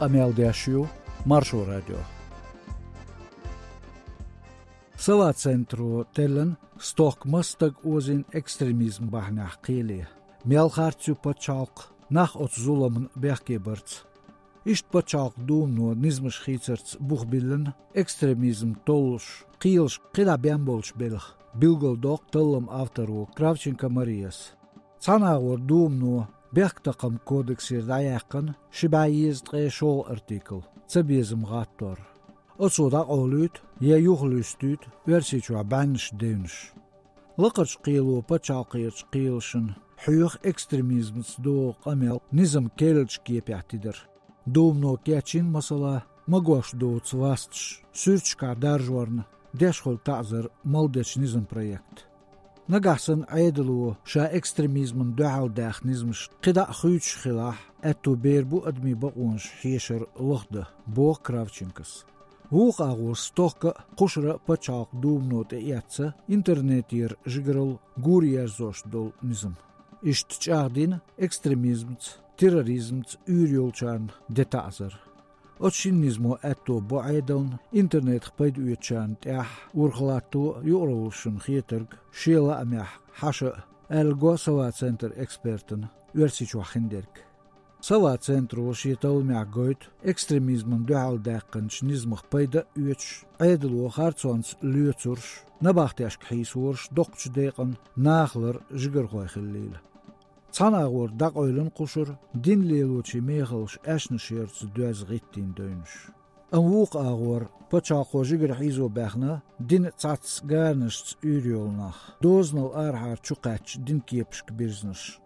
قميل داشيو مارشو راديو سوا центру تلن ستوك مستق اوزين экстремизм بحناح قيلي ميال خارتسو بچالق ناخ ات ظلمن بيحكي برت إشت بچالق دوم نو نزمش خيترت بوخ بيلن экстремизм толш قيلش قيلا بيانبولش بلخ بيلغل دوق تلم автору Кравченко Марияс цанагор دوم نو بيختقم كودكسير دايقن شبايز تغي شول ارتيكل تبيزم غاتور أصودا أولوت يوخلوستوت ورسيتوا بانش دينش لقرش قيلو بچاقيرش قيلشن حيوخ экстремизм دو قميل نظم كيلش كيب يعتدر دوم نو كياتشين مسألة مغوش دو تسواستش سورچكا دارجورن ديشخل تعذر مالدش نظم проект نجحسن عيدلو شا экстремизмن دعال داخ نظمش قدا خويتش خلاح اتو بيربو ادمي بقونش حيشر لخده بو كرافچنكس ووق اغور ستوك قشرة بچاق دوم نوت اياتسا انترنتير جگرل گوريار زوش دول نظم اشت چاقدين экстремизмц терроризмц үйрيولچان دتعذر اتشين نظمو اتو بو عيدلن انترنت خبيد اويتشان تاح ورخلاتو يورولشن خيترگ شيلا اميح حاشا الگو سوا центр экспертن ورسيچو خندرك سوا центру شيتول معقويت экстремизмن دعال داقنش نظم خبيد اويتش عيدلو خارتسونس ليوتورش نباختياشك حيسورش دوقش ديقن ناخلر جگر خوي خليل цанагор дак ойлын кушур дин лелучи мехалш ашны шерц дөз гиттин дөнш анвук агор пачако жигер хизо бахна дин цац гарнш үйрөлнах дознал архар чукач дин кепшк бизнес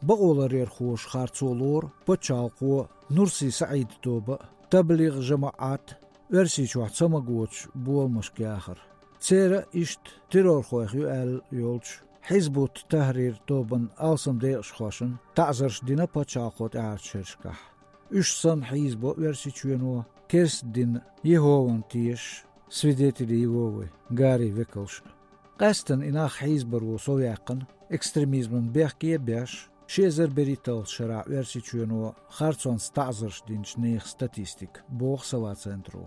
баголар ер хош харцолор пачако нурси саид тоба таблиغ жамаат верси чуат самагоч болмаш кахар цера ишт террор хойх эл йолч حزب التحرير توبن ألسم ديش خوشن تعزرش دينا بچاقوت اعرشرشكح اشسن حزب ورسيچوينو كرس دين يهوان تيش سويديتي يهووي غاري ويكلش قاستن إناخ حزب روسو يقن экстремизмن بيحكي بيش شيزر بريتال شرع ورسيچوينو خارتسون ستعزرش دينش نيخ ستاتيستيك بوخ سوا центру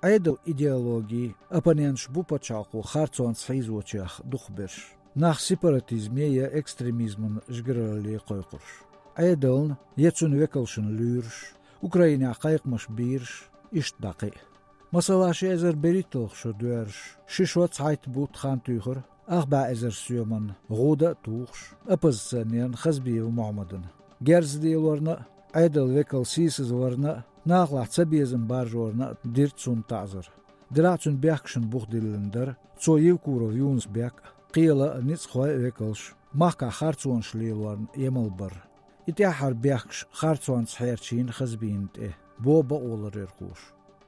ايدل ايديولوجي оппонентш бу пачаقو خارتسون حزبوچخ دخبرش ناخ سيبراتيزمية экстремизмن جگرالي قويقرش ايدلن يتسون ويكلشن لورش اوكراينا قايقمش بيرش اشت داقي مثلا شيزر بريتلخ شو دورش ششوات سايت بوت خان تيخر اخبا ازر سيومن غودا توخش اپوزيسيونين خزبي ومعمدن گرز ديلورنا ايدل ويكل سيسز ورنا ناغلا تسبيزن بارجورنا ديرتسون تعذر دراتسون بيخشن بوخ ديلندر تسو يوكورو يونس بيك قيلة نيتس خوي ويكلش ماكا خارتسون شليلورن يملبر اتياحر بيخش خارتسون صحيرشين خزبين بو بقولر يرخوش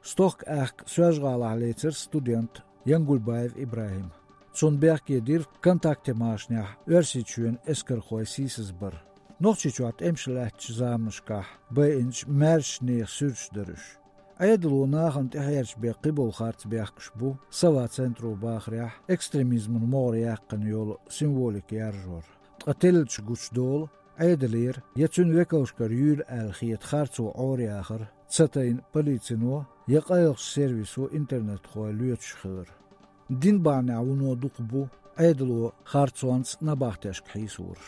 ستوك اخ سوجغال عليتر ستودنت ينگولبايف ابراهيم سون بيخكي دير كونتاكت ماشنيح ورسيچوين اسكر خوي سيسز بر نوخچيچوات امشلاتش زامشكح باينش مارش نيخ سورش درش ايدلو ناخن تحيرش بقبول خارت بيخش بو سوا центру باخريح экстремизмن موريح قنيول سيمبوليك يارجور قتلتش گوش دول ايدلير يتسون ويكوشكر يول الخيت خارتو عوري اخر تساتين بوليتسينو يقايخش سيرفيسو انترنت خوي ليوتش خير دين بانع ونو دوقبو ايدلو خارتسوانس نباختش كحيسورش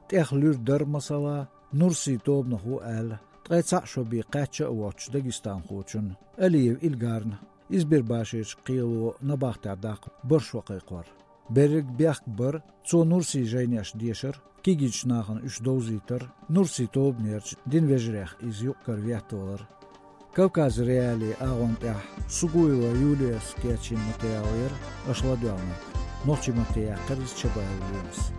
تخلور در مسلا نورسي توبنخو ال تقيتسع شو بي قاتشا واتش داغستان خوچن اليو إلغارن إزبير باشيش قيلو نباختع داق برش وقيقوار برق بيخ بر تسو نورسي جاينيش ديشر كيجيش ناخن اش دوزيتر نورسي توب نيرش دين وجريخ إز يوكر $1 كوكاز ريالي اغون تاح سوغويلا يوليس كياتشين ماتياوير اشلادوالنا نوخشي ماتيا قريز شبايل ويمس